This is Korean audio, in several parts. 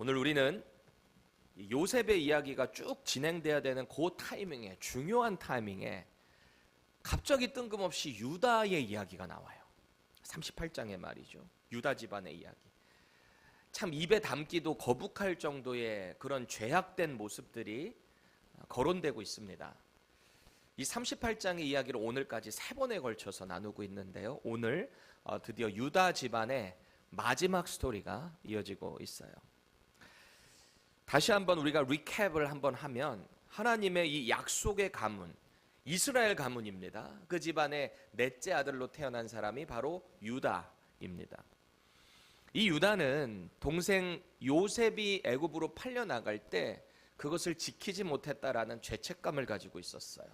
오늘 우리는 요셉의 이야기가 쭉 진행돼야 되는 그 타이밍에, 중요한 타이밍에 갑자기 뜬금없이 유다의 이야기가 나와요. 38장의 말이죠. 유다 집안의 이야기. 참 입에 담기도 거북할 정도의 그런 죄악된 모습들이 거론되고 있습니다. 이 38장의 이야기를 오늘까지 3번에 걸쳐서 나누고 있는데요. 오늘 드디어 유다 집안의 마지막 스토리가 이어지고 있어요. 다시 한번 우리가 리캡을 한번 하면 하나님의 이 약속의 가문, 이스라엘 가문입니다. 그 집안의 넷째 아들로 태어난 사람이 바로 유다입니다. 이 유다는 동생 요셉이 애굽으로 팔려나갈 때 그것을 지키지 못했다라는 죄책감을 가지고 있었어요.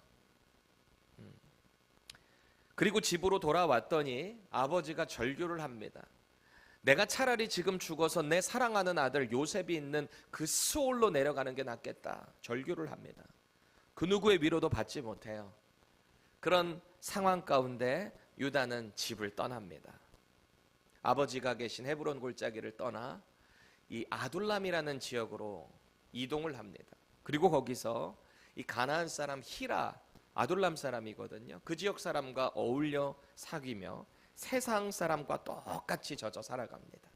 그리고 집으로 돌아왔더니 아버지가 절규를 합니다. 내가 차라리 지금 죽어서 내 사랑하는 아들 요셉이 있는 그 스올로 내려가는 게 낫겠다. 절규를 합니다. 그 누구의 위로도 받지 못해요. 그런 상황 가운데 유다는 집을 떠납니다. 아버지가 계신 헤브론 골짜기를 떠나 이 아둘람이라는 지역으로 이동을 합니다. 그리고 거기서 이 가나안 사람 히라, 아둘람 사람이거든요. 그 지역 사람과 어울려 사귀며 세상 사람과 똑같이 젖어 살아갑니다.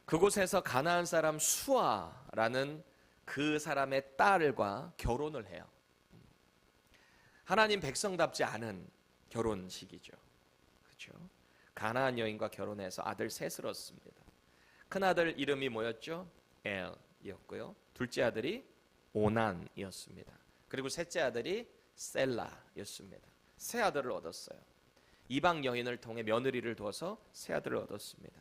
그곳에서 가나안 사람 수아라는 그 사람의 딸과 결혼을 해요. 하나님 백성답지 않은 결혼식이죠. 그렇죠? 가나안 여인과 결혼해서 아들 셋을 얻습니다. 큰아들 이름이 뭐였죠? 엘이었고요. 둘째 아들이 오난이었습니다. 그리고 셋째 아들이 셀라였습니다. 세 아들을 얻었어요. 이방 여인을 통해 며느리를 둬서 세 아들을 얻었습니다.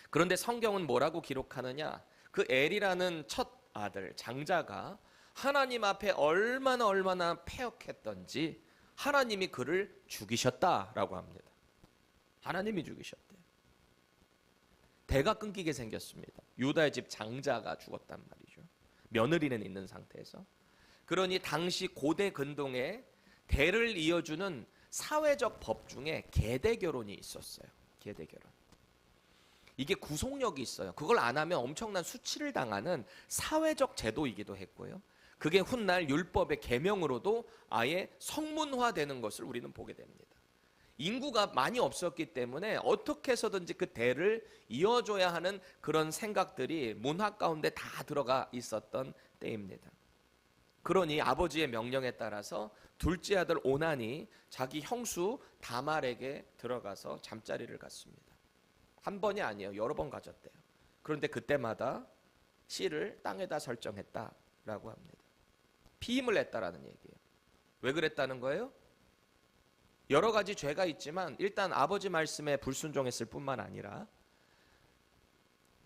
그런데 성경은 뭐라고 기록하느냐? 그 엘이라는 첫 아들 장자가 하나님 앞에 얼마나 패역했던지 하나님이 그를 죽이셨다라고 합니다. 하나님이 죽이셨대요. 대가 끊기게 생겼습니다. 유다의 집 장자가 죽었단 말이죠. 며느리는 있는 상태에서. 그러니 당시 고대 근동에 대를 이어주는 사회적 법 중에 계대 결혼이 있었어요. 계대 결혼. 이게 구속력이 있어요. 그걸 안 하면 엄청난 수치를 당하는 사회적 제도이기도 했고요. 그게 훗날 율법의 계명으로도 아예 성문화되는 것을 우리는 보게 됩니다. 인구가 많이 없었기 때문에 어떻게 해서든지 그 대를 이어줘야 하는 그런 생각들이 문화 가운데 다 들어가 있었던 때입니다. 그러니 아버지의 명령에 따라서 둘째 아들 오난이 자기 형수 다말에게 들어가서 잠자리를 갔습니다. 한 번이 아니에요. 여러 번 가졌대요. 그런데 그때마다 씨를 땅에다 설정했다라고 합니다. 피임을 했다라는 얘기예요. 왜 그랬다는 거예요? 여러 가지 죄가 있지만 일단 아버지 말씀에 불순종했을 뿐만 아니라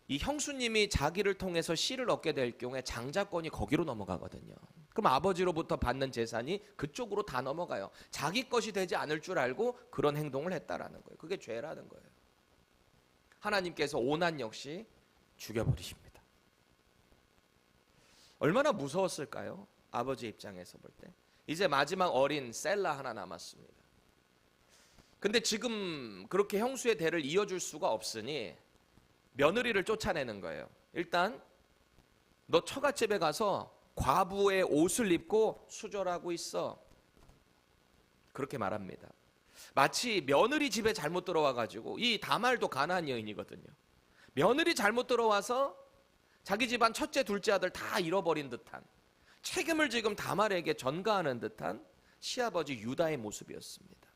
이 형수님이 자기를 통해서 씨를 얻게 될 경우에 장자권이 거기로 넘어가거든요. 그럼 아버지로부터 받는 재산이 그쪽으로 다 넘어가요. 자기 것이 되지 않을 줄 알고 그런 행동을 했다라는 거예요. 그게 죄라는 거예요. 하나님께서 오난 역시 죽여버리십니다. 얼마나 무서웠을까요? 아버지 입장에서 볼 때. 이제 마지막 어린 셀라 하나 남았습니다. 근데 지금 그렇게 형수의 대를 이어줄 수가 없으니 며느리를 쫓아내는 거예요. 일단 너 처갓집에 가서 과부의 옷을 입고 수절하고 있어. 그렇게 말합니다. 마치 며느리 집에 잘못 들어와가지고, 이 다말도 가나안 여인이거든요. 며느리 잘못 들어와서 자기 집안 첫째 둘째 아들 다 잃어버린 듯한, 책임을 지금 다말에게 전가하는 듯한 시아버지 유다의 모습이었습니다.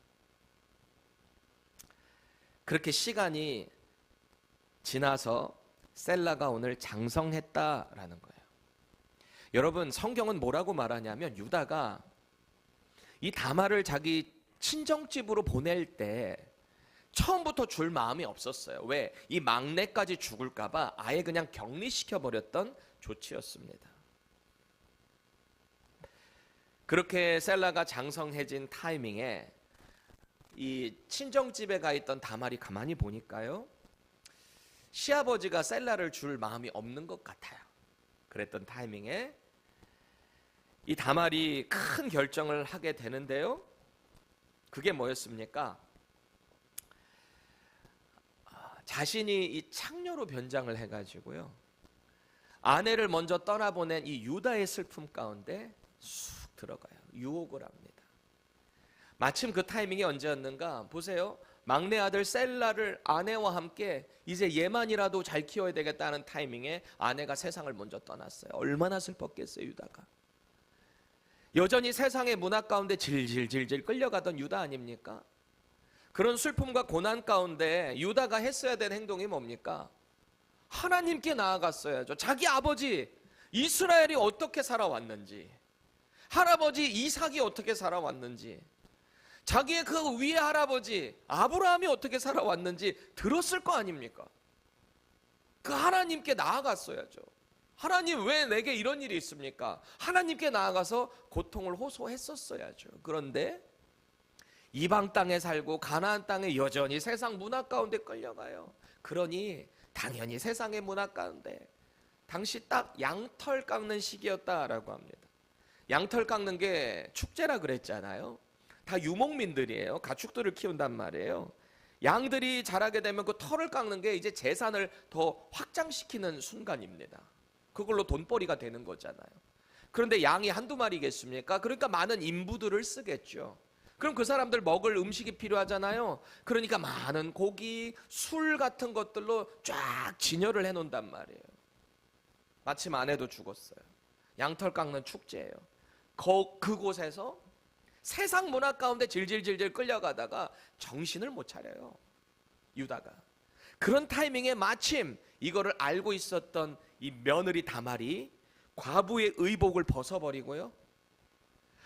그렇게 시간이 지나서 셀라가 오늘 장성했다라는 거예요. 여러분, 성경은 뭐라고 말하냐면 유다가 이 다말을 자기 친정집으로 보낼 때 처음부터 줄 마음이 없었어요. 왜? 이 막내까지 죽을까 봐 아예 그냥 격리시켜버렸던 조치였습니다. 그렇게 셀라가 장성해진 타이밍에 이 친정집에 가 있던 다말이 가만히 보니까요, 시아버지가 셀라를 줄 마음이 없는 것 같아요. 그랬던 타이밍에 이 다말이 큰 결정을 하게 되는데요. 그게 뭐였습니까? 자신이 이 창녀로 변장을 해가지고요, 아내를 먼저 떠나보낸 이 유다의 슬픔 가운데 쑥 들어가요. 유혹을 합니다. 마침 그 타이밍이 언제였는가 보세요. 막내 아들 셀라를 아내와 함께 이제 얘만이라도 잘 키워야 되겠다는 타이밍에 아내가 세상을 먼저 떠났어요. 얼마나 슬펐겠어요, 유다가. 여전히 세상의 문화 가운데 질질질질 끌려가던 유다 아닙니까? 그런 슬픔과 고난 가운데 유다가 했어야 될 행동이 뭡니까? 하나님께 나아갔어야죠. 자기 아버지 이스라엘이 어떻게 살아왔는지, 할아버지 이삭이 어떻게 살아왔는지, 자기의 그 위에 할아버지 아브라함이 어떻게 살아왔는지 들었을 거 아닙니까? 그 하나님께 나아갔어야죠. 하나님, 왜 내게 이런 일이 있습니까? 하나님께 나아가서 고통을 호소했었어야죠. 그런데 이방 땅에 살고 가나안 땅에 여전히 세상 문화 가운데 끌려가요. 그러니 당연히 세상의 문화 가운데 당시 딱 양털 깎는 시기였다라고 합니다. 양털 깎는 게 축제라 그랬잖아요. 다 유목민들이에요. 가축들을 키운단 말이에요. 양들이 자라게 되면 그 털을 깎는 게 이제 재산을 더 확장시키는 순간입니다. 그걸로 돈벌이가 되는 거잖아요. 그런데 양이 한두 마리겠습니까? 그러니까 많은 인부들을 쓰겠죠. 그럼 그 사람들 먹을 음식이 필요하잖아요. 그러니까 많은 고기, 술 같은 것들로 쫙 진열을 해놓는단 말이에요. 마침 아내도 죽었어요. 양털 깎는 축제예요. 그곳에서 세상 문화 가운데 질질질질 끌려가다가 정신을 못 차려요, 유다가. 그런 타이밍에 마침 이거를 알고 있었던 이 며느리 다말이 과부의 의복을 벗어버리고요,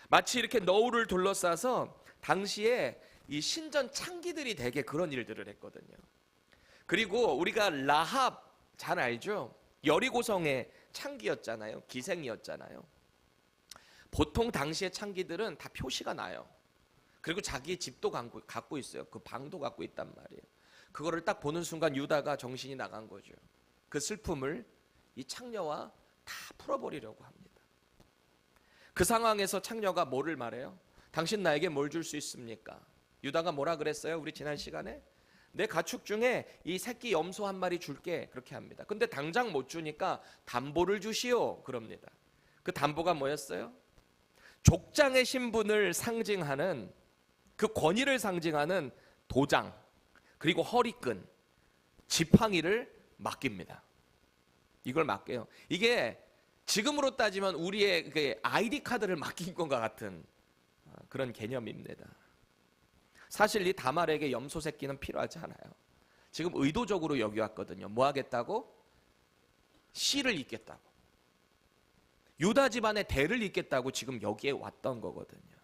마치 이렇게 너울을 둘러싸서 당시에 이 신전 창기들이 대개 그런 일들을 했거든요. 그리고 우리가 라합 잘 알죠? 여리고성의 창기였잖아요. 기생이었잖아요. 보통 당시의 창기들은 다 표시가 나요. 그리고 자기 집도 갖고 있어요. 그 방도 갖고 있단 말이에요. 그거를 딱 보는 순간 유다가 정신이 나간 거죠. 그 슬픔을 이 창녀와 다 풀어버리려고 합니다. 그 상황에서 창녀가 뭐를 말해요? 당신 나에게 뭘 줄 수 있습니까? 유다가 뭐라 그랬어요? 우리 지난 시간에 내 가축 중에 이 새끼 염소 한 마리 줄게, 그렇게 합니다. 근데 당장 못 주니까 담보를 주시오, 그럽니다. 그 담보가 뭐였어요? 족장의 신분을 상징하는, 그 권위를 상징하는 도장, 그리고 허리끈, 지팡이를 맡깁니다. 이걸 맡겨요. 이게 지금으로 따지면 우리의 그 아이디 카드를 맡긴 것과 같은 그런 개념입니다. 사실 이 다말에게 염소 새끼는 필요하지 않아요. 지금 의도적으로 여기 왔거든요. 뭐 하겠다고? 씨를 잇겠다고. 유다 집안의 대를 잇겠다고 지금 여기에 왔던 거거든요.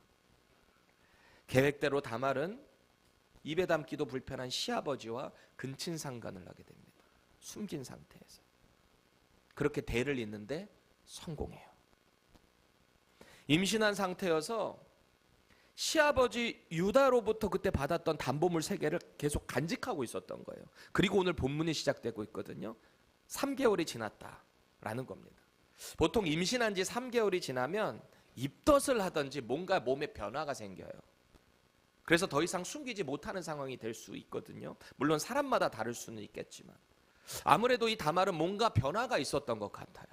계획대로 다말은 입에 담기도 불편한 시아버지와 근친상간을 하게 됩니다. 숨긴 상태에서. 그렇게 대를 잇는데 성공해요. 임신한 상태여서 시아버지 유다로부터 그때 받았던 담보물 3개를 계속 간직하고 있었던 거예요. 그리고 오늘 본문이 시작되고 있거든요. 3개월이 지났다라는 겁니다. 보통 임신한 지 3개월이 지나면 입덧을 하든지 뭔가 몸에 변화가 생겨요. 그래서 더 이상 숨기지 못하는 상황이 될 수 있거든요. 물론 사람마다 다를 수는 있겠지만 아무래도 이 다말은 뭔가 변화가 있었던 것 같아요.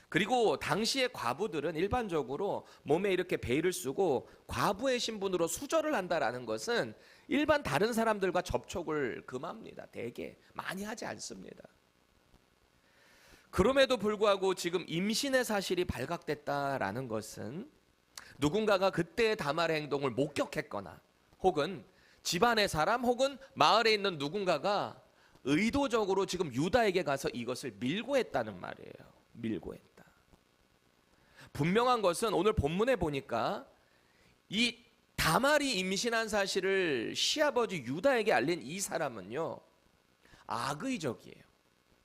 그리고 당시의 과부들은 일반적으로 몸에 이렇게 베일을 쓰고 과부의 신분으로 수절을 한다라는 것은 일반 다른 사람들과 접촉을 금합니다. 대개 많이 하지 않습니다. 그럼에도 불구하고 지금 임신의 사실이 발각됐다라는 것은 누군가가 그때의 다말의 행동을 목격했거나 혹은 집안의 사람 혹은 마을에 있는 누군가가 의도적으로 지금 유다에게 가서 이것을 밀고 했다는 말이에요. 밀고 했다. 분명한 것은 오늘 본문에 보니까 이 다말이 임신한 사실을 시아버지 유다에게 알린 이 사람은요, 악의적이에요.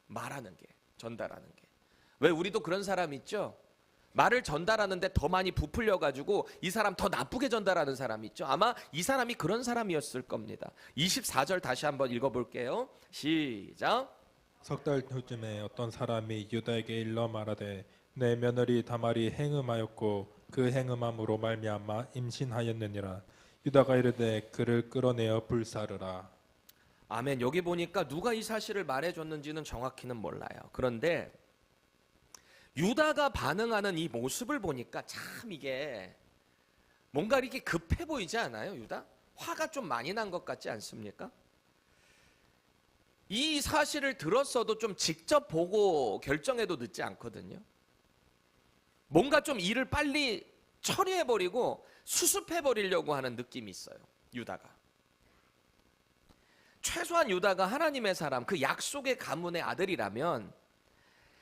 말하는 게, 전달하는 게. 왜 우리도 그런 사람 있죠? 말을 전달하는데 더 많이 부풀려 가지고 이 사람 더 나쁘게 전달하는 사람 있죠. 아마 이 사람이 그런 사람이었을 겁니다. 24절 다시 한번 읽어볼게요. 시작. 석 달 후쯤에 어떤 사람이 유다에게 일러 말하되 내 며느리 다말이 행음하였고 그 행음함으로 말미암아 임신하였느니라. 유다가 이르되 그를 끌어내어 불사르라. 아멘. 여기 보니까 누가 이 사실을 말해줬는지는 정확히는 몰라요. 그런데 유다가 반응하는 이 모습을 보니까 참 이게 뭔가 이렇게 급해 보이지 않아요, 유다? 화가 좀 많이 난 것 같지 않습니까? 이 사실을 들었어도 좀 직접 보고 결정해도 늦지 않거든요. 뭔가 좀 일을 빨리 처리해버리고 수습해버리려고 하는 느낌이 있어요, 유다가. 최소한 유다가 하나님의 사람, 그 약속의 가문의 아들이라면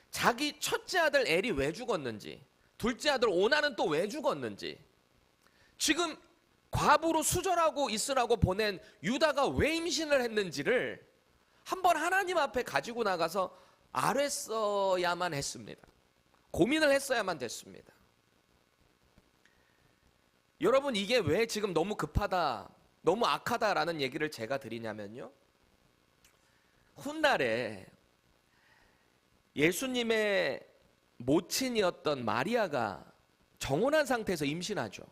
자기 첫째 아들 엘이 왜 죽었는지, 둘째 아들 오나는 또 왜 죽었는지, 지금 과부로 수절하고 있으라고 보낸 유다가 왜 임신을 했는지를 한번 하나님 앞에 가지고 나가서 알았어야만 했습니다. 고민을 했어야만 됐습니다. 여러분, 이게 왜 지금 너무 급하다, 너무 악하다라는 얘기를 제가 드리냐면요, 훗날에 예수님의 모친이었던 마리아가 정혼한 상태에서 임신하죠.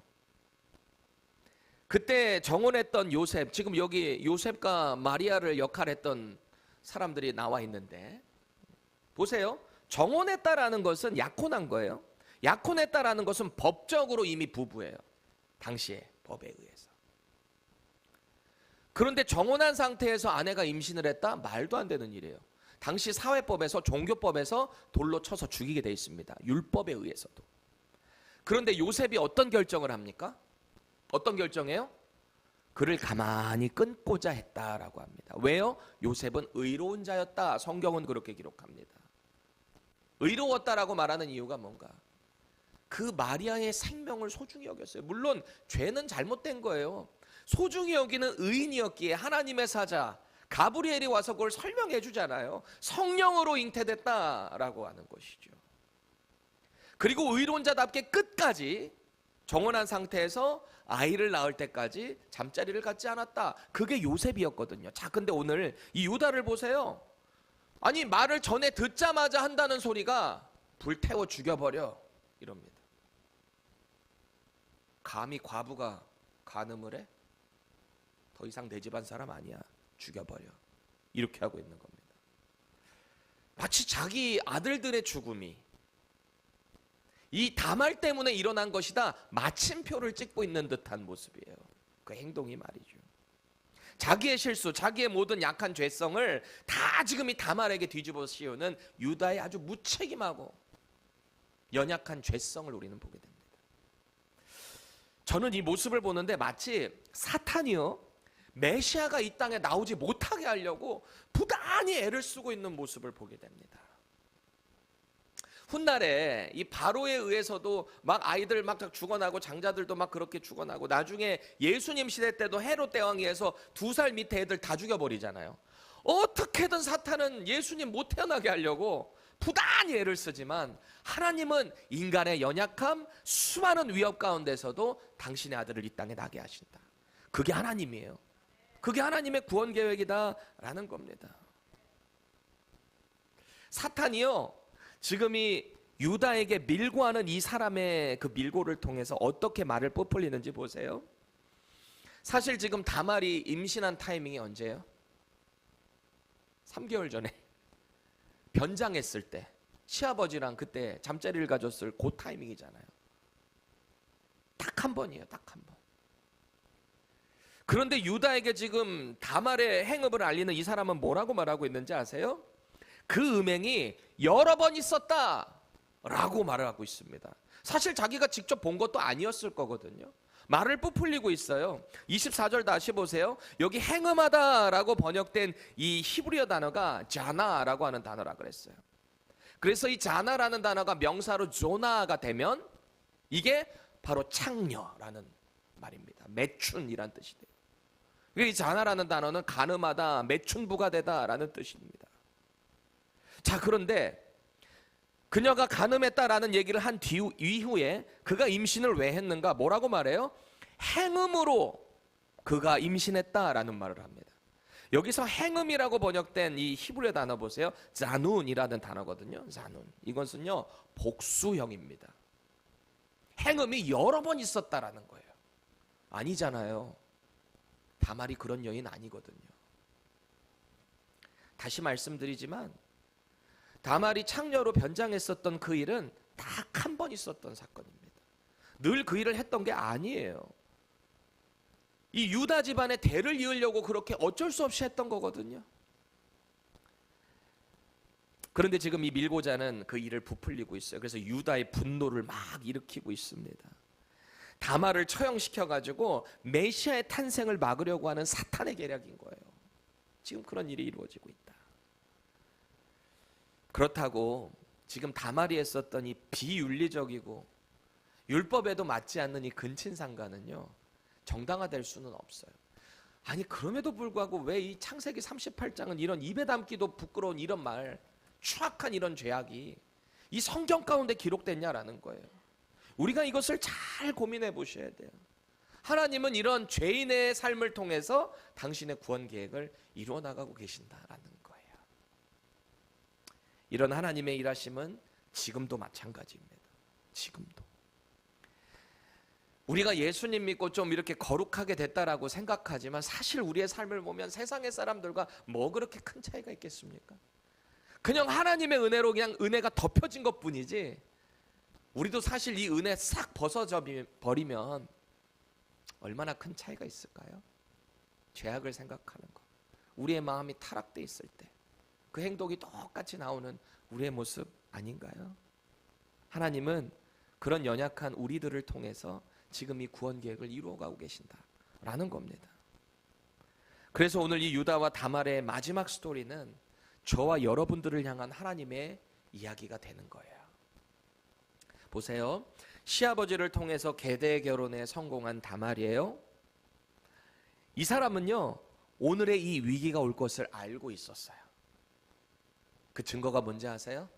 그때 정혼했던 요셉, 지금 여기 요셉과 마리아를 역할했던 사람들이 나와 있는데, 보세요. 정혼했다라는 것은 약혼한 거예요. 약혼했다라는 것은 법적으로 이미 부부예요, 당시에 법에 의해서. 그런데 정혼한 상태에서 아내가 임신을 했다? 말도 안 되는 일이에요. 당시 사회법에서, 종교법에서 돌로 쳐서 죽이게 돼 있습니다, 율법에 의해서도. 그런데 요셉이 어떤 결정을 합니까? 어떤 결정이에요? 그를 가만히 끊고자 했다라고 합니다. 왜요? 요셉은 의로운 자였다, 성경은 그렇게 기록합니다. 의로웠다라고 말하는 이유가 뭔가? 그 마리아의 생명을 소중히 여겼어요. 물론 죄는 잘못된 거예요. 소중히 여기는 의인이었기에 하나님의 사자 가브리엘이 와서 그걸 설명해 주잖아요. 성령으로 잉태됐다라고 하는 것이죠. 그리고 의로운 자답게 끝까지 정혼한 상태에서 아이를 낳을 때까지 잠자리를 갖지 않았다. 그게 요셉이었거든요. 자, 근데 오늘 이 유다를 보세요. 아니, 말을 전에 듣자마자 한다는 소리가 불태워 죽여버려 이럽니다. 감히 과부가 간음을 해? 더 이상 내 집안 사람 아니야, 죽여버려, 이렇게 하고 있는 겁니다. 마치 자기 아들들의 죽음이 이 다말 때문에 일어난 것이다, 마침표를 찍고 있는 듯한 모습이에요, 그 행동이 말이죠. 자기의 실수, 자기의 모든 약한 죄성을 다 지금 이 다말에게 뒤집어 씌우는 유다의 아주 무책임하고 연약한 죄성을 우리는 보게 됩니다. 저는 이 모습을 보는데 마치 사탄이요, 메시아가 이 땅에 나오지 못하게 하려고 부단히 애를 쓰고 있는 모습을 보게 됩니다. 훗날에 이 바로에 의해서도 막 아이들 막 죽어나고 장자들도 막 그렇게 죽어나고, 나중에 예수님 시대 때도 헤롯 대왕이 해서 2살 밑에 애들 다 죽여버리잖아요. 어떻게든 사탄은 예수님 못 태어나게 하려고 부단히 애를 쓰지만, 하나님은 인간의 연약함, 수많은 위협 가운데서도 당신의 아들을 이 땅에 나게 하신다. 그게 하나님이에요. 그게 하나님의 구원 계획이다라는 겁니다. 사탄이요, 지금 이 유다에게 밀고 하는 이 사람의 그 밀고를 통해서 어떻게 말을 뽀풀리는지 보세요. 사실 지금 다말이 임신한 타이밍이 언제예요? 3개월 전에 변장했을 때, 시아버지랑 그때 잠자리를 가졌을 그 타이밍이잖아요. 딱 한 번이에요, 딱 한 번. 그런데 유다에게 지금 다말의 행업을 알리는 이 사람은 뭐라고 말하고 있는지 아세요? 그 음행이 여러 번 있었다라고 말을 하고 있습니다. 사실 자기가 직접 본 것도 아니었을 거거든요. 말을 부풀리고 있어요. 24절 다시 보세요. 여기 행음하다라고 번역된 이 히브리어 단어가 자나라고 하는 단어라 그랬어요. 그래서 이 자나라는 단어가 명사로 조나가 되면 이게 바로 창녀라는 말입니다. 매춘이란 뜻이 돼요. 이 자나라는 단어는 간음하다, 매춘부가 되다라는 뜻입니다. 자, 그런데 그녀가 간음했다라는 얘기를 한 이후에 그가 임신을 왜 했는가? 뭐라고 말해요? 행음으로 그가 임신했다라는 말을 합니다. 여기서 행음이라고 번역된 이 히브리어 단어 보세요. 자눈이라는 단어거든요. 자눈. 이것은요, 복수형입니다. 행음이 여러 번 있었다라는 거예요. 아니잖아요. 다말이 그런 여인 아니거든요. 다시 말씀드리지만 다말이 창녀로 변장했었던 그 일은 딱 한 번 있었던 사건입니다. 늘 그 일을 했던 게 아니에요. 이 유다 집안의 대를 이으려고 그렇게 어쩔 수 없이 했던 거거든요. 그런데 지금 이 밀고자는 그 일을 부풀리고 있어요. 그래서 유다의 분노를 막 일으키고 있습니다. 다말을 처형시켜가지고 메시아의 탄생을 막으려고 하는 사탄의 계략인 거예요. 지금 그런 일이 이루어지고 있다. 그렇다고 지금 다말이 했었던 이 비윤리적이고 율법에도 맞지 않는 이 근친상간은요, 정당화될 수는 없어요. 아니 그럼에도 불구하고 왜 이 창세기 38장은 이런 입에 담기도 부끄러운 이런 말, 추악한 이런 죄악이 이 성경 가운데 기록됐냐라는 거예요. 우리가 이것을 잘 고민해 보셔야 돼요. 하나님은 이런 죄인의 삶을 통해서 당신의 구원 계획을 이루어 나가고 계신다라는 거예요. 이런 하나님의 일하심은 지금도 마찬가지입니다. 지금도. 우리가 예수님 믿고 좀 이렇게 거룩하게 됐다라고 생각하지만 사실 우리의 삶을 보면 세상의 사람들과 뭐 그렇게 큰 차이가 있겠습니까? 그냥 하나님의 은혜로 그냥 은혜가 덮여진 것 뿐이지 우리도 사실 이 은혜 싹 벗어져 버리면 얼마나 큰 차이가 있을까요? 죄악을 생각하는 것, 우리의 마음이 타락돼 있을 때 그 행동이 똑같이 나오는 우리의 모습 아닌가요? 하나님은 그런 연약한 우리들을 통해서 지금 이 구원 계획을 이루어가고 계신다라는 겁니다. 그래서 오늘 이 유다와 다말의 마지막 스토리는 저와 여러분들을 향한 하나님의 이야기가 되는 거예요. 보세요. 시아버지를 통해서 계대 결혼에 성공한 다말이에요. 이 사람은요, 오늘의 이 위기가 올 것을 알고 있었어요. 그 증거가 뭔지 아세요?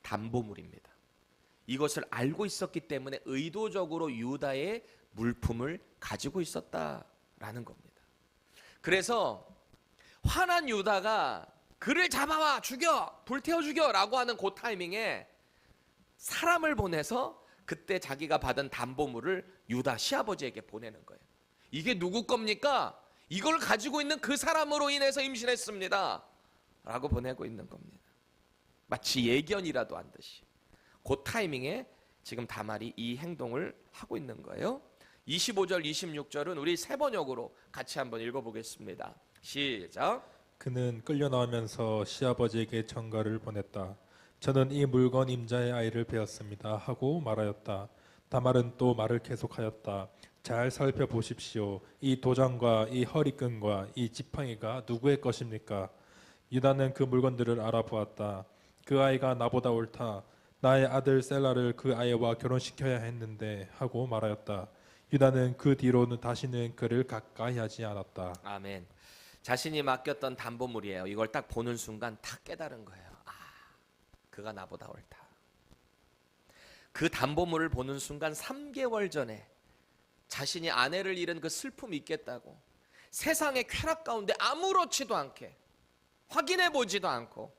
담보물입니다. 이것을 알고 있었기 때문에 의도적으로 유다의 물품을 가지고 있었다라는 겁니다. 그래서 화난 유다가 그를 잡아와 죽여, 불태워 죽여라고 하는 그 타이밍에 사람을 보내서 그때 자기가 받은 담보물을 유다 시아버지에게 보내는 거예요. 이게 누구 겁니까? 이걸 가지고 있는 그 사람으로 인해서 임신했습니다 라고 보내고 있는 겁니다. 마치 예견이라도 한 듯이 그 타이밍에 지금 다말이 이 행동을 하고 있는 거예요. 25절 26절은 우리 세 번역으로 같이 한번 읽어보겠습니다. 시작. 그는 끌려 나오면서 시아버지에게 전가를 보냈다. 저는 이 물건 임자의 아이를 베었습니다 하고 말하였다. 다말은 또 말을 계속하였다. 잘 살펴보십시오. 이 도장과 이 허리끈과 이 지팡이가 누구의 것입니까? 유다는 그 물건들을 알아보았다. 그 아이가 나보다 옳다. 나의 아들 셀라를 그 아이와 결혼시켜야 했는데 하고 말하였다. 유다는 그 뒤로는 다시는 그를 가까이 하지 않았다. 아멘. 자신이 맡겼던 담보물이에요. 이걸 딱 보는 순간 딱 깨달은 거예요. 아, 그가 나보다 옳다. 그 담보물을 보는 순간 3개월 전에 자신이 아내를 잃은 그 슬픔이 있겠다고 세상의 쾌락 가운데 아무렇지도 않게 확인해 보지도 않고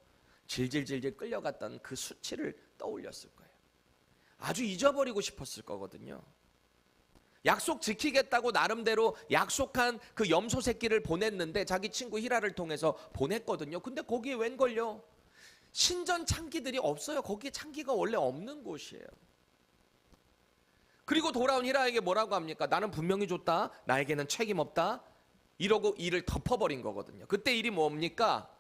질질질질 끌려갔던 그 수치를 떠올렸을 거예요. 아주 잊어버리고 싶었을 거거든요. 약속 지키겠다고 나름대로 약속한 그 염소 새끼를 보냈는데 자기 친구 히라를 통해서 보냈거든요. 근데 거기에 웬걸요? 신전 창기들이 없어요. 거기에 창기가 원래 없는 곳이에요. 그리고 돌아온 히라에게 뭐라고 합니까? 나는 분명히 줬다. 나에게는 책임 없다. 이러고 일을 덮어버린 거거든요. 그때 일이 뭡니까?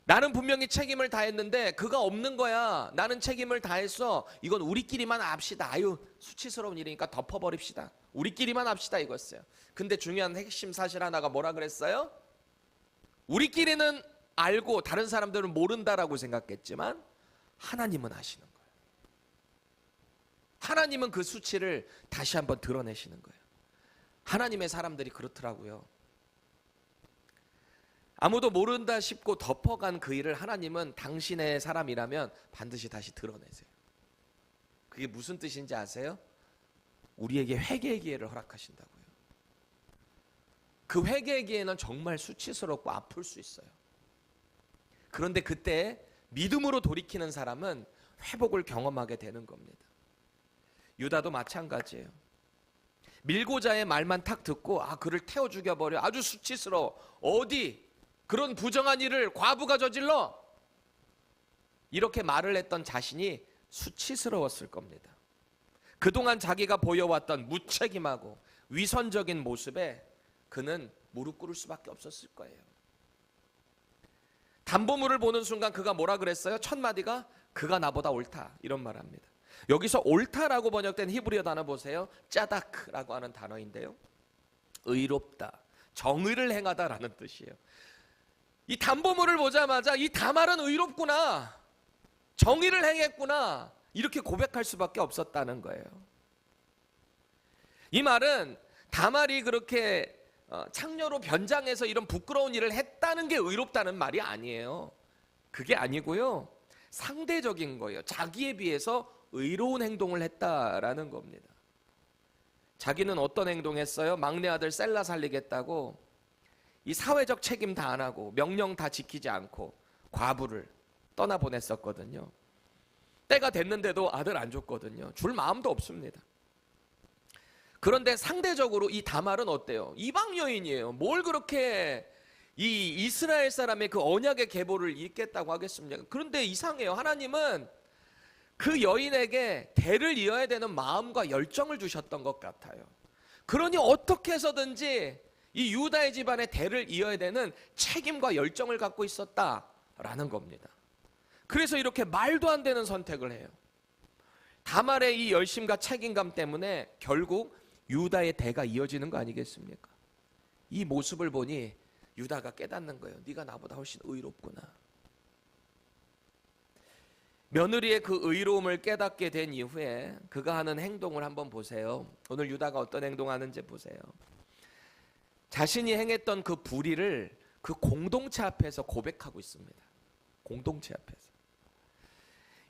나는 분명히 책임을 다했는데 그가 없는 거야. 나는 책임을 다했어. 이건 우리끼리만 합시다. 아유, 수치스러운 일이니까 덮어버립시다. 우리끼리만 합시다 이거였어요. 근데 중요한 핵심 사실 하나가 뭐라 그랬어요? 우리끼리는 알고 다른 사람들은 모른다라고 생각했지만 하나님은 아시는 거예요. 하나님은 그 수치를 다시 한번 드러내시는 거예요. 하나님의 사람들이 그렇더라고요. 아무도 모른다 싶고 덮어간 그 일을 하나님은 당신의 사람이라면 반드시 다시 드러내세요. 그게 무슨 뜻인지 아세요? 우리에게 회개의 기회를 허락하신다고요. 그 회개의 기회는 정말 수치스럽고 아플 수 있어요. 그런데 그때 믿음으로 돌이키는 사람은 회복을 경험하게 되는 겁니다. 유다도 마찬가지예요. 밀고자의 말만 탁 듣고 그를 태워 죽여버려. 아주 수치스러워. 어디? 그런 부정한 일을 과부가 저질러? 이렇게 말을 했던 자신이 수치스러웠을 겁니다. 그동안 자기가 보여왔던 무책임하고 위선적인 모습에 그는 무릎 꿇을 수밖에 없었을 거예요. 담보물을 보는 순간 그가 뭐라 그랬어요? 첫 마디가 그가 나보다 옳다 이런 말을 합니다. 여기서 옳다라고 번역된 히브리어 단어 보세요. 짜다크라고 하는 단어인데요. 의롭다, 정의를 행하다라는 뜻이에요. 이 담보물을 보자마자 이 다말은 의롭구나, 정의를 행했구나, 이렇게 고백할 수밖에 없었다는 거예요. 이 말은 다말이 그렇게 창녀로 변장해서 이런 부끄러운 일을 했다는 게 의롭다는 말이 아니에요. 그게 아니고요, 상대적인 거예요. 자기에 비해서 의로운 행동을 했다라는 겁니다. 자기는 어떤 행동했어요? 막내 아들 셀라 살리겠다고 이 사회적 책임 다 안 하고 명령 다 지키지 않고 과부를 떠나보냈었거든요. 때가 됐는데도 아들 안 줬거든요. 줄 마음도 없습니다. 그런데 상대적으로 이 다말은 어때요? 이방 여인이에요. 뭘 그렇게 이 이스라엘 사람의 그 언약의 계보를 잇겠다고 하겠습니까? 그런데 이상해요. 하나님은 그 여인에게 대를 이어야 되는 마음과 열정을 주셨던 것 같아요. 그러니 어떻게 해서든지 이 유다의 집안의 대를 이어야 되는 책임과 열정을 갖고 있었다라는 겁니다. 그래서 이렇게 말도 안 되는 선택을 해요. 다말의 이 열심과 책임감 때문에 결국 유다의 대가 이어지는 거 아니겠습니까? 이 모습을 보니 유다가 깨닫는 거예요. 네가 나보다 훨씬 의롭구나. 며느리의 그 의로움을 깨닫게 된 이후에 그가 하는 행동을 한번 보세요. 오늘 유다가 어떤 행동하는지 보세요. 자신이 행했던 그 불의를 그 공동체 앞에서 고백하고 있습니다. 공동체 앞에서.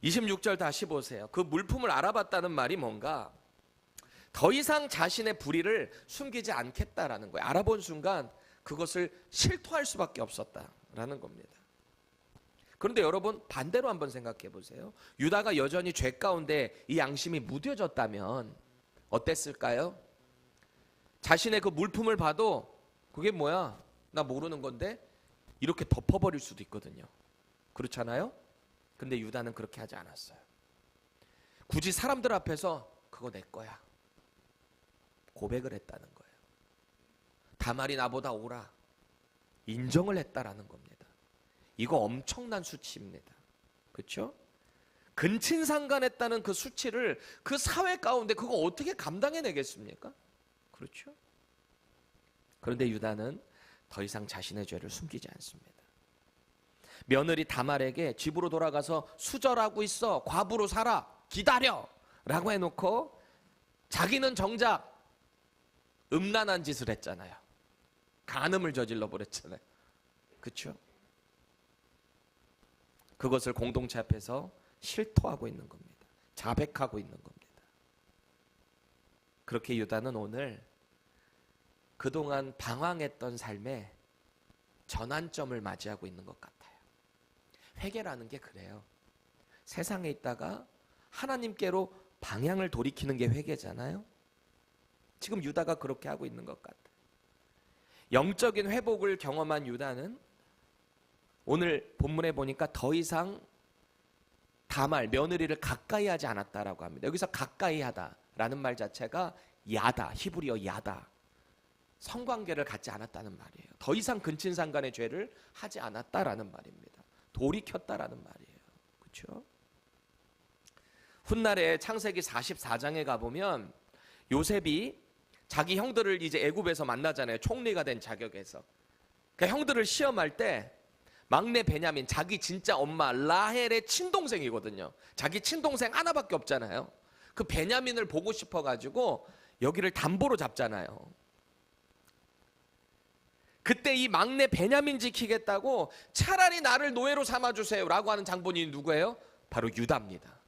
26절 다시 보세요. 그 물품을 알아봤다는 말이 뭔가? 더 이상 자신의 불의를 숨기지 않겠다라는 거예요. 알아본 순간 그것을 실토할 수밖에 없었다라는 겁니다. 그런데 여러분 반대로 한번 생각해 보세요. 유다가 여전히 죄 가운데 이 양심이 무뎌졌다면 어땠을까요? 자신의 그 물품을 봐도 그게 뭐야? 나 모르는 건데 이렇게 덮어버릴 수도 있거든요. 그렇잖아요? 근데 유다는 그렇게 하지 않았어요. 굳이 사람들 앞에서 그거 내 거야, 고백을 했다는 거예요. 다말이 나보다 옳아, 인정을 했다라는 겁니다. 이거 엄청난 수치입니다. 그렇죠? 근친상간했다는 그 수치를 그 사회 가운데 그거 어떻게 감당해내겠습니까? 그렇죠? 그런데 유다는 더 이상 자신의 죄를 숨기지 않습니다. 며느리 다말에게 집으로 돌아가서 수절하고 있어, 과부로 살아, 기다려 라고 해놓고 자기는 정작 음란한 짓을 했잖아요. 간음을 저질러 버렸잖아요. 그렇죠? 그것을 공동체 앞에서 실토하고 있는 겁니다. 자백하고 있는 겁니다. 그렇게 유다는 오늘 그동안 방황했던 삶에 전환점을 맞이하고 있는 것 같아요. 회개라는 게 그래요. 세상에 있다가 하나님께로 방향을 돌이키는 게 회개잖아요. 지금 유다가 그렇게 하고 있는 것 같아요. 영적인 회복을 경험한 유다는 오늘 본문에 보니까 더 이상 다말, 며느리를 가까이 하지 않았다라고 합니다. 여기서 가까이 하다라는 말 자체가 야다, 히브리어 야다, 성관계를 갖지 않았다는 말이에요. 더 이상 근친상간의 죄를 하지 않았다라는 말입니다. 돌이켰다라는 말이에요. 그렇죠? 훗날에 창세기 44장에 가보면 요셉이 자기 형들을 이제 애굽에서 만나잖아요. 총리가 된 자격에서. 그 형들을 시험할 때 막내 베냐민, 자기 진짜 엄마 라헬의 친동생이거든요. 자기 친동생 하나밖에 없잖아요. 그 베냐민을 보고 싶어가지고 여기를 담보로 잡잖아요. 그때 이 막내 베냐민 지키겠다고 차라리 나를 노예로 삼아주세요 라고 하는 장본인이 누구예요? 바로 유다입니다.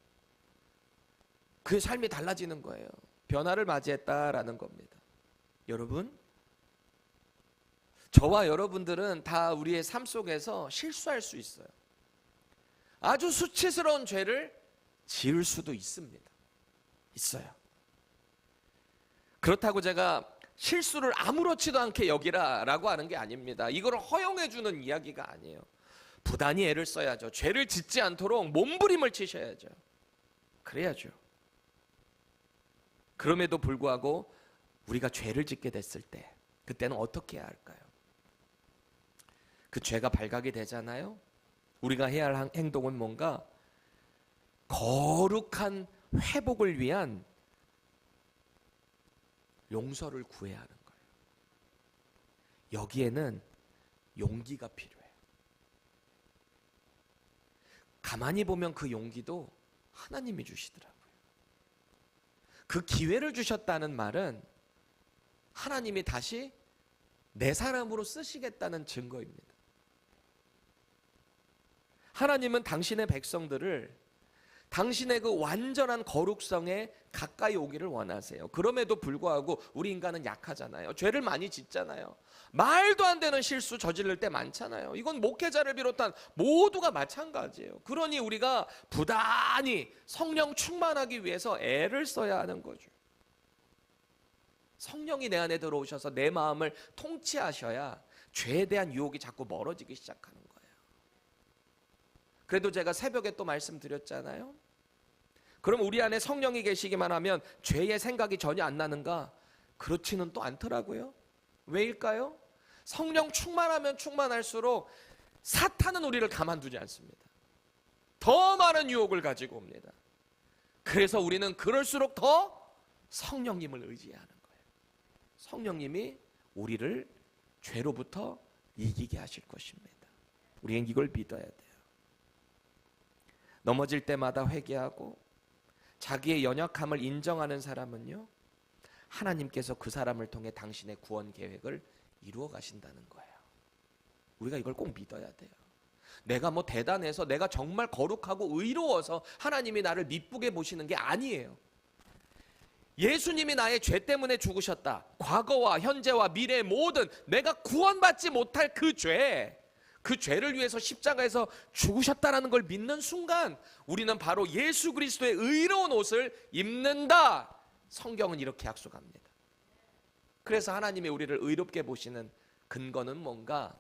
그의 삶이 달라지는 거예요. 변화를 맞이했다라는 겁니다. 여러분, 저와 여러분들은 다 우리의 삶 속에서 실수할 수 있어요. 아주 수치스러운 죄를 지을 수도 있습니다. 있어요. 그렇다고 제가 실수를 아무렇지도 않게 여기라라고 하는 게 아닙니다. 이걸 허용해 주는 이야기가 아니에요. 부단히 애를 써야죠. 죄를 짓지 않도록 몸부림을 치셔야죠. 그래야죠. 그럼에도 불구하고 우리가 죄를 짓게 됐을 때 그때는 어떻게 해야 할까요? 그 죄가 발각이 되잖아요. 우리가 해야 할 행동은 뭔가 거룩한 회복을 위한 용서를 구해야 하는 거예요. 여기에는 용기가 필요해요. 가만히 보면 그 용기도 하나님이 주시더라고요. 그 기회를 주셨다는 말은 하나님이 다시 내 사람으로 쓰시겠다는 증거입니다. 하나님은 당신의 백성들을 당신의 그 완전한 거룩성에 가까이 오기를 원하세요. 그럼에도 불구하고 우리 인간은 약하잖아요. 죄를 많이 짓잖아요. 말도 안 되는 실수 저지를 때 많잖아요. 이건 목회자를 비롯한 모두가 마찬가지예요. 그러니 우리가 부단히 성령 충만하기 위해서 애를 써야 하는 거죠. 성령이 내 안에 들어오셔서 내 마음을 통치하셔야 죄에 대한 유혹이 자꾸 멀어지기 시작하는 거예요. 그래도 제가 새벽에 또 말씀드렸잖아요. 그럼 우리 안에 성령이 계시기만 하면 죄의 생각이 전혀 안 나는가? 그렇지는 또 않더라고요. 왜일까요? 성령 충만하면 충만할수록 사탄은 우리를 가만두지 않습니다. 더 많은 유혹을 가지고 옵니다. 그래서 우리는 그럴수록 더 성령님을 의지하는 거예요. 성령님이 우리를 죄로부터 이기게 하실 것입니다. 우리는 이걸 믿어야 돼요. 넘어질 때마다 회개하고 자기의 연약함을 인정하는 사람은요, 하나님께서 그 사람을 통해 당신의 구원 계획을 이루어 가신다는 거예요. 우리가 이걸 꼭 믿어야 돼요. 내가 뭐 대단해서 내가 정말 거룩하고 의로워서 하나님이 나를 미쁘게 보시는 게 아니에요. 예수님이 나의 죄 때문에 죽으셨다. 과거와 현재와 미래의 모든 내가 구원받지 못할 그 죄를 위해서 십자가에서 죽으셨다라는 걸 믿는 순간 우리는 바로 예수 그리스도의 의로운 옷을 입는다. 성경은 이렇게 약속합니다. 그래서 하나님이 우리를 의롭게 보시는 근거는 뭔가?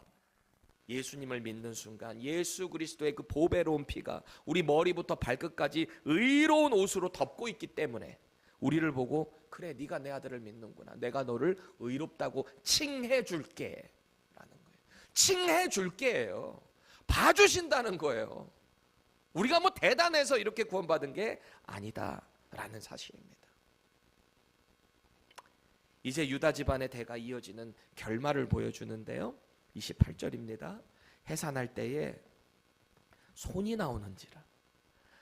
예수님을 믿는 순간 예수 그리스도의 그 보배로운 피가 우리 머리부터 발끝까지 의로운 옷으로 덮고 있기 때문에 우리를 보고 그래 네가 내 아들을 믿는구나. 내가 너를 의롭다고 칭해 줄게. 칭해 줄게요. 봐주신다는 거예요. 우리가 뭐 대단해서 이렇게 구원받은 게 아니다라는 사실입니다. 이제 유다 집안의 대가 이어지는 결말을 보여주는데요. 28절입니다. 해산할 때에 손이 나오는지라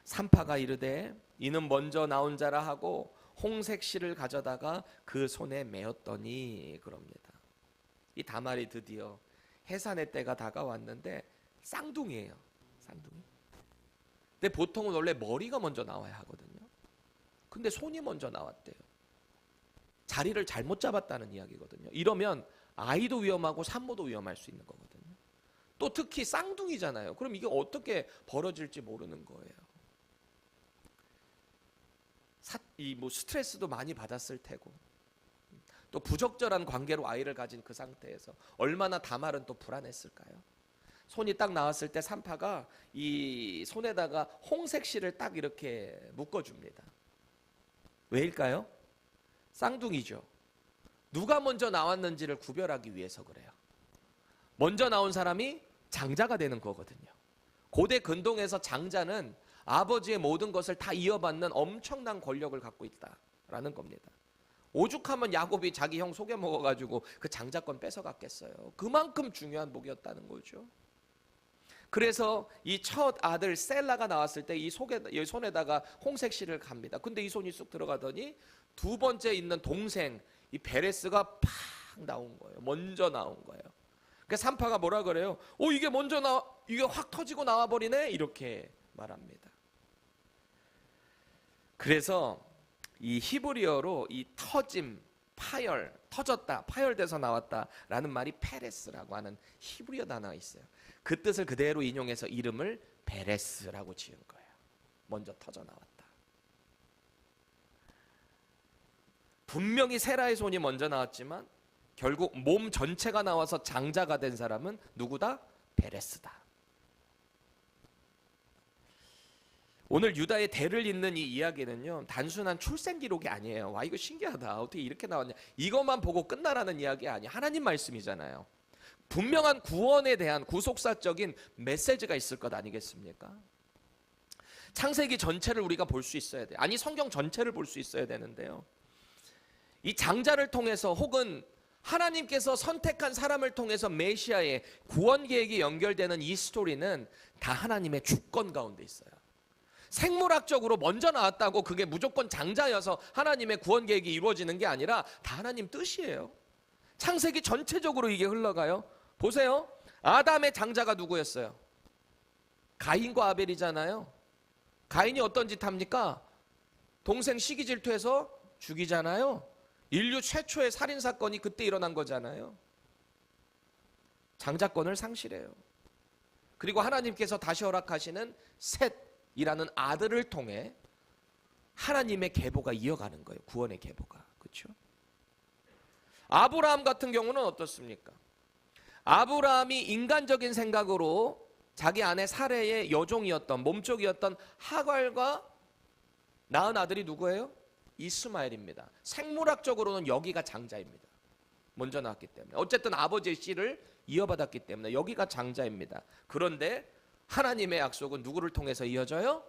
산파가 이르되 이는 먼저 나온 자라 하고 홍색 실을 가져다가 그 손에 메었더니 그럽니다. 이 다말이 드디어 해산의 때가 다가왔는데 쌍둥이에요. 쌍둥이. 근데 보통은 원래 머리가 먼저 나와야 하거든요. 근데 손이 먼저 나왔대요. 자리를 잘못 잡았다는 이야기거든요. 이러면 아이도 위험하고 산모도 위험할 수 있는 거거든요. 또 특히 쌍둥이잖아요. 그럼 이게 어떻게 벌어질지 모르는 거예요. 스트레스도 많이 받았을 테고 또 부적절한 관계로 아이를 가진 그 상태에서 얼마나 다말은 또 불안했을까요? 손이 딱 나왔을 때 산파가 이 손에다가 홍색 실을 딱 이렇게 묶어줍니다. 왜일까요? 쌍둥이죠. 누가 먼저 나왔는지를 구별하기 위해서 그래요. 먼저 나온 사람이 장자가 되는 거거든요. 고대 근동에서 장자는 아버지의 모든 것을 다 이어받는 엄청난 권력을 갖고 있다라는 겁니다. 오죽하면 야곱이 자기 형 속여 먹어가지고 그 장자권 뺏어갔겠어요. 그만큼 중요한 복이었다는 거죠. 그래서 이 첫 아들 셀라가 나왔을 때 이 손에다가 홍색 실을 갑니다. 근데 이 손이 쑥 들어가더니 두 번째 있는 동생 이 베레스가 팍 나온 거예요. 먼저 나온 거예요. 그러니까 산파가 뭐라 그래요? 이게 확 터지고 나와 버리네 이렇게 말합니다. 그래서 이 히브리어로 이 터짐, 파열, 터졌다, 파열돼서 나왔다라는 말이 페레스라고 하는 히브리어 단어가 있어요. 그 뜻을 그대로 인용해서 이름을 베레스라고 지은 거예요. 먼저 터져 나왔다. 분명히 세라의 손이 먼저 나왔지만 결국 몸 전체가 나와서 장자가 된 사람은 누구다? 베레스다. 오늘 유다의 대를 잇는 이 이야기는요, 단순한 출생 기록이 아니에요. 와, 이거 신기하다. 어떻게 이렇게 나왔냐. 이것만 보고 끝나라는 이야기 아니에요. 하나님 말씀이잖아요. 분명한 구원에 대한 구속사적인 메시지가 있을 것 아니겠습니까? 창세기 전체를 우리가 볼 수 있어야 돼요. 아니, 성경 전체를 볼 수 있어야 되는데요. 이 장자를 통해서 혹은 하나님께서 선택한 사람을 통해서 메시아의 구원 계획이 연결되는 이 스토리는 다 하나님의 주권 가운데 있어요. 생물학적으로 먼저 나왔다고 그게 무조건 장자여서 하나님의 구원 계획이 이루어지는 게 아니라 다 하나님 뜻이에요. 창세기 전체적으로 이게 흘러가요. 보세요. 아담의 장자가 누구였어요? 가인과 아벨이잖아요. 가인이 어떤 짓 합니까? 동생 시기 질투해서 죽이잖아요. 인류 최초의 살인사건이 그때 일어난 거잖아요. 장자권을 상실해요. 그리고 하나님께서 다시 허락하시는 셋이라는 아들을 통해 하나님의 계보가 이어가는 거예요. 구원의 계보가. 그렇죠? 아브라함 같은 경우는 어떻습니까? 아브라함이 인간적인 생각으로 자기 아내 사레의 여종이었던, 몸종이었던 하갈과 낳은 아들이 누구예요? 이스마엘입니다. 생물학적으로는 여기가 장자입니다. 먼저 낳았기 때문에. 어쨌든 아버지의 씨를 이어받았기 때문에 여기가 장자입니다. 그런데 하나님의 약속은 누구를 통해서 이어져요?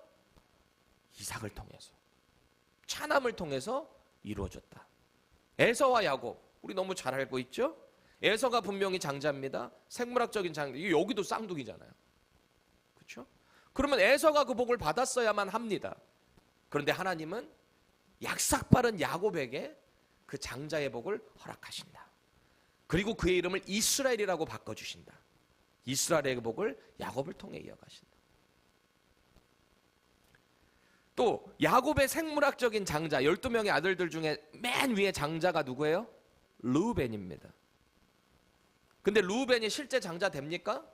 이삭을 통해서, 차남을 통해서 이루어졌다. 에서와 야곱, 우리 너무 잘 알고 있죠? 에서가 분명히 장자입니다. 생물학적인 장자. 여기도 쌍둥이잖아요. 그렇죠? 그러면 에서가 그 복을 받았어야만 합니다. 그런데 하나님은 약삭빠른 야곱에게 그 장자의 복을 허락하신다. 그리고 그의 이름을 이스라엘이라고 바꿔주신다. 이스라엘의 복을 야곱을 통해 이어가신다. 또 야곱의 생물학적인 장자 12명의 아들들 중에 맨 위에 장자가 누구예요? 르우벤입니다. 근데 르우벤이 실제 장자 됩니까?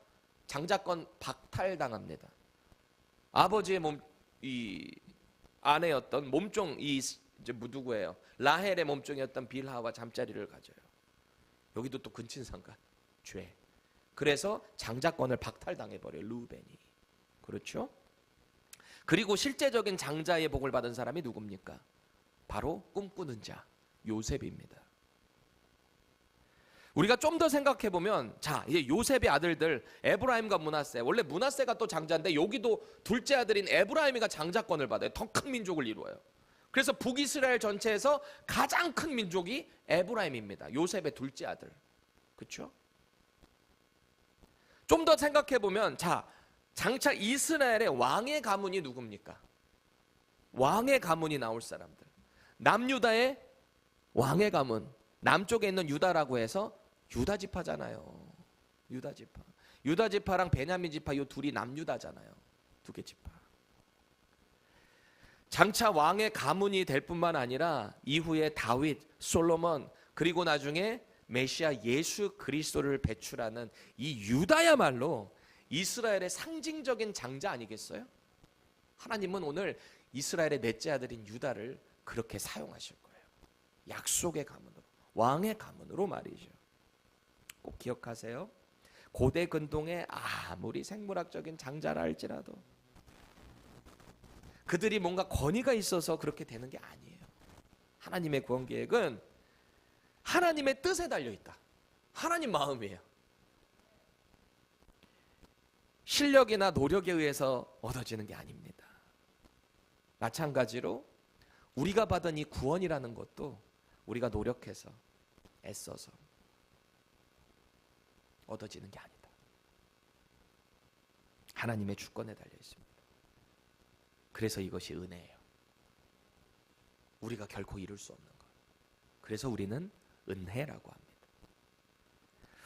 장자권 박탈당합니다. 아버지의 이 아내였던 몸종, 이제 누구예요? 라헬의 몸종이었던 빌하와 잠자리를 가져요. 여기도 또 근친상간 죄. 그래서 장자권을 박탈당해버려요. 르우벤이. 그렇죠? 그리고 실제적인 장자의 복을 받은 사람이 누굽니까? 바로 꿈꾸는 자 요셉입니다. 우리가 좀 더 생각해 보면, 자, 이제 요셉의 아들들 에브라임과 므낫세, 원래 므낫세가 또 장자인데 여기도 둘째 아들인 에브라임이가 장자권을 받아요. 더 큰 민족을 이루어요. 그래서 북이스라엘 전체에서 가장 큰 민족이 에브라임입니다. 요셉의 둘째 아들. 그렇죠? 좀 더 생각해 보면, 자, 장차 이스라엘의 왕의 가문이 누굽니까? 왕의 가문이 나올 사람들. 남유다의 왕의 가문, 남쪽에 있는 유다라고 해서 유다 지파잖아요. 유다 지파. 유다 지파랑 베냐민 지파 이 둘이 남유다잖아요. 두 개 지파. 장차 왕의 가문이 될 뿐만 아니라 이후에 다윗, 솔로몬, 그리고 나중에 메시아 예수 그리스도를 배출하는 이 유다야말로 이스라엘의 상징적인 장자 아니겠어요? 하나님은 오늘 이스라엘의 넷째 아들인 유다를 그렇게 사용하실 거예요. 약속의 가문으로, 왕의 가문으로 말이죠. 꼭 기억하세요. 고대 근동에 아무리 생물학적인 장자라 할지라도 그들이 뭔가 권위가 있어서 그렇게 되는 게 아니에요. 하나님의 구원 계획은 하나님의 뜻에 달려 있다. 하나님 마음이에요. 실력이나 노력에 의해서 얻어지는 게 아닙니다. 마찬가지로 우리가 받은 이 구원이라는 것도 우리가 노력해서 애써서 얻어지는 게 아니다. 하나님의 주권에 달려 있습니다. 그래서 이것이 은혜예요. 우리가 결코 이룰 수 없는 것. 그래서 우리는 은혜라고 합니다.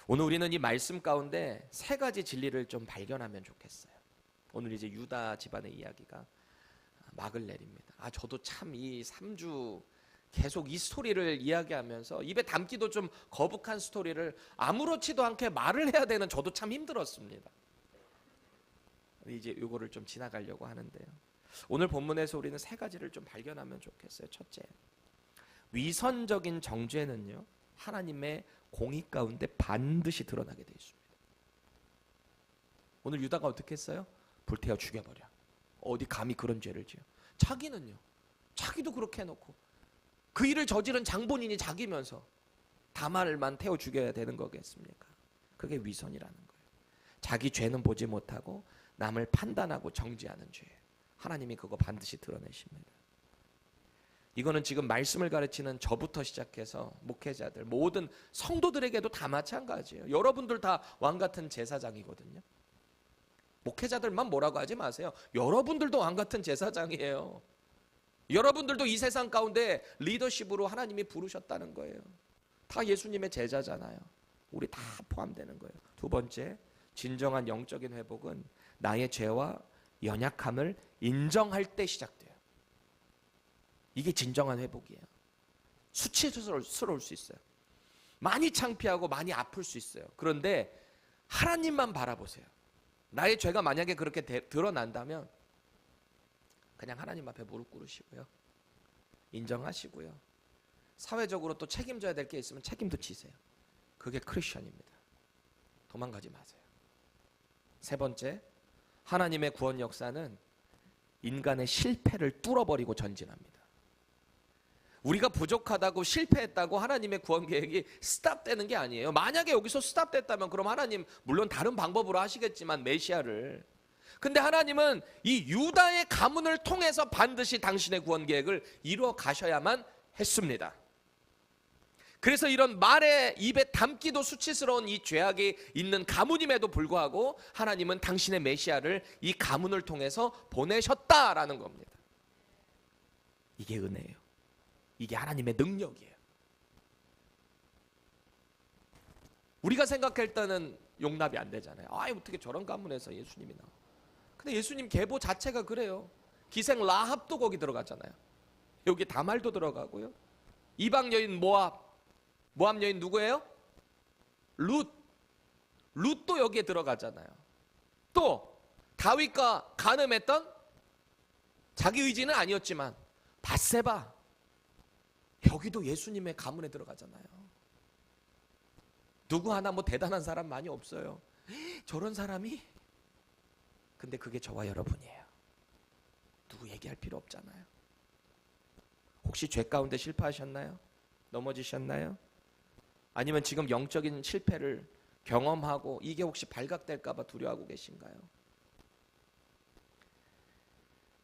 오늘 우리는 이 말씀 가운데 세 가지 진리를 좀 발견하면 좋겠어요. 오늘 이제 유다 집안의 이야기가 막을 내립니다. 저도 참 이 3주 계속 이 스토리를 이야기하면서 입에 담기도 좀 거북한 스토리를 아무렇지도 않게 말을 해야 되는 저도 참 힘들었습니다. 이제 이거를 좀 지나가려고 하는데요. 오늘 본문에서 우리는 세 가지를 좀 발견하면 좋겠어요. 첫째, 위선적인 정죄는요, 하나님의 공의 가운데 반드시 드러나게 되어 있습니다. 오늘 유다가 어떻게 했어요? 불태워 죽여버려. 어디 감히 그런 죄를 지어. 자기는요, 자기도 그렇게 해놓고 그 일을 저지른 장본인이 자기면서 다말만 태워 죽여야 되는 거겠습니까? 그게 위선이라는 거예요. 자기 죄는 보지 못하고 남을 판단하고 정죄하는 죄예요. 하나님이 그거 반드시 드러내십니다. 이거는 지금 말씀을 가르치는 저부터 시작해서 목회자들, 모든 성도들에게도 다 마찬가지예요. 여러분들 다 왕같은 제사장이거든요. 목회자들만 뭐라고 하지 마세요. 여러분들도 왕같은 제사장이에요. 여러분들도 이 세상 가운데 리더십으로 하나님이 부르셨다는 거예요. 다 예수님의 제자잖아요. 우리 다 포함되는 거예요. 두 번째, 진정한 영적인 회복은 나의 죄와 연약함을 인정할 때 시작돼요. 이게 진정한 회복이에요. 수치스러울 수 있어요. 많이 창피하고 많이 아플 수 있어요. 그런데 하나님만 바라보세요. 나의 죄가 만약에 그렇게 드러난다면 그냥 하나님 앞에 무릎 꿇으시고요, 인정하시고요, 사회적으로 또 책임져야 될 게 있으면 책임도 지세요. 그게 크리스천입니다. 도망가지 마세요. 세 번째, 하나님의 구원 역사는 인간의 실패를 뚫어버리고 전진합니다. 우리가 부족하다고 실패했다고 하나님의 구원 계획이 스탑되는 게 아니에요. 만약에 여기서 스탑됐다면 그럼 하나님 물론 다른 방법으로 하시겠지만 메시아를, 근데 하나님은 이 유다의 가문을 통해서 반드시 당신의 구원 계획을 이루어 가셔야만 했습니다. 그래서 이런 말에 입에 담기도 수치스러운 이 죄악이 있는 가문임에도 불구하고 하나님은 당신의 메시아를 이 가문을 통해서 보내셨다라는 겁니다. 이게 은혜예요. 이게 하나님의 능력이에요. 우리가 생각할 때는 용납이 안 되잖아요. 어떻게 저런 가문에서 예수님이 나와. 근데 예수님 계보 자체가 그래요. 기생 라합도 거기 들어갔잖아요. 여기 다말도 들어가고요. 이방 여인 모압 여인 누구예요? 룻도 여기에 들어가잖아요. 또 다윗과 간음했던, 자기 의지는 아니었지만 밧세바, 여기도 예수님의 가문에 들어가잖아요. 누구 하나 뭐 대단한 사람 많이 없어요. 저런 사람이? 근데 그게 저와 여러분이에요. 누구 얘기할 필요 없잖아요. 혹시 죄 가운데 실패하셨나요? 넘어지셨나요? 아니면 지금 영적인 실패를 경험하고 이게 혹시 발각될까 봐 두려워하고 계신가요?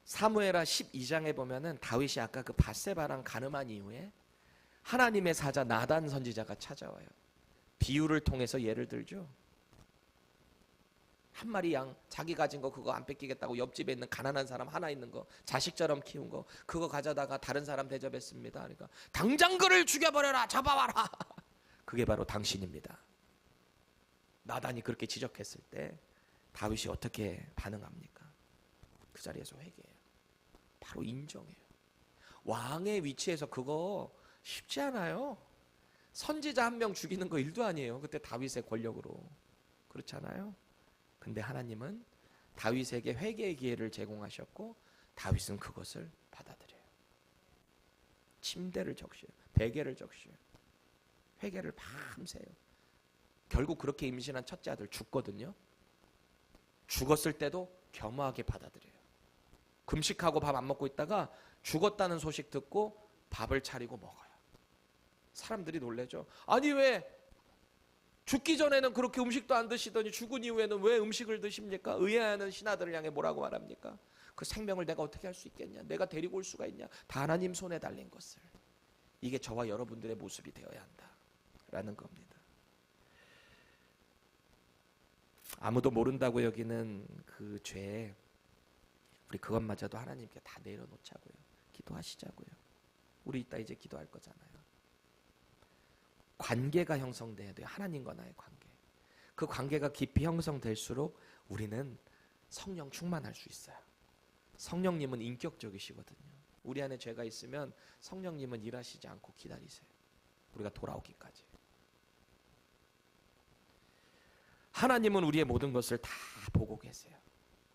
사무엘하 12장에 보면은 다윗이 아까 그 밧세바랑 간음한 이후에 하나님의 사자 나단 선지자가 찾아와요. 비유를 통해서 예를 들죠. 한 마리 양 자기 가진 거 그거 안 뺏기겠다고 옆집에 있는 가난한 사람 하나 있는 거 자식처럼 키운 거 그거 가져다가 다른 사람 대접했습니다. 그러니까 당장 그를 죽여버려라, 잡아와라. 그게 바로 당신입니다. 나단이 그렇게 지적했을 때 다윗이 어떻게 반응합니까? 그 자리에서 회개해요. 바로 인정해요. 왕의 위치에서 그거 쉽지 않아요. 선지자 한 명 죽이는 거 일도 아니에요. 그때 다윗의 권력으로. 그렇잖아요. 근데 하나님은 다윗에게 회개의 기회를 제공하셨고 다윗은 그것을 받아들여요. 침대를 적셔요. 베개를 적셔요. 회개를 밤새요. 결국 그렇게 임신한 첫째 아들 죽거든요. 죽었을 때도 겸허하게 받아들여요. 금식하고 밥 안 먹고 있다가 죽었다는 소식 듣고 밥을 차리고 먹어요. 사람들이 놀래죠. 아니 왜 죽기 전에는 그렇게 음식도 안 드시더니 죽은 이후에는 왜 음식을 드십니까? 의아해하는 신하들을 향해 뭐라고 말합니까? 그 생명을 내가 어떻게 할 수 있겠냐? 내가 데리고 올 수가 있냐? 다 하나님 손에 달린 것을. 이게 저와 여러분들의 모습이 되어야 한다라는 겁니다. 아무도 모른다고 여기는 그 죄, 우리 그것마저도 하나님께 다 내려놓자고요. 기도하시자고요. 우리 이따 이제 기도할 거잖아요. 관계가 형성돼야 돼요. 하나님과 나의 관계. 그 관계가 깊이 형성될수록 우리는 성령 충만할 수 있어요. 성령님은 인격적이시거든요. 우리 안에 죄가 있으면 성령님은 일하시지 않고 기다리세요. 우리가 돌아오기까지. 하나님은 우리의 모든 것을 다 보고 계세요.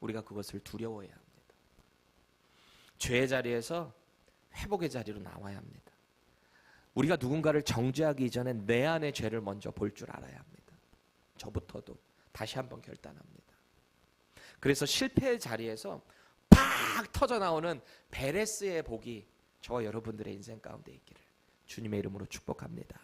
우리가 그것을 두려워해야 합니다. 죄의 자리에서 회복의 자리로 나와야 합니다. 우리가 누군가를 정죄하기 이전에 내 안의 죄를 먼저 볼 줄 알아야 합니다. 저부터도 다시 한번 결단합니다. 그래서 실패의 자리에서 팍 터져 나오는 베레스의 복이 저와 여러분들의 인생 가운데 있기를 주님의 이름으로 축복합니다.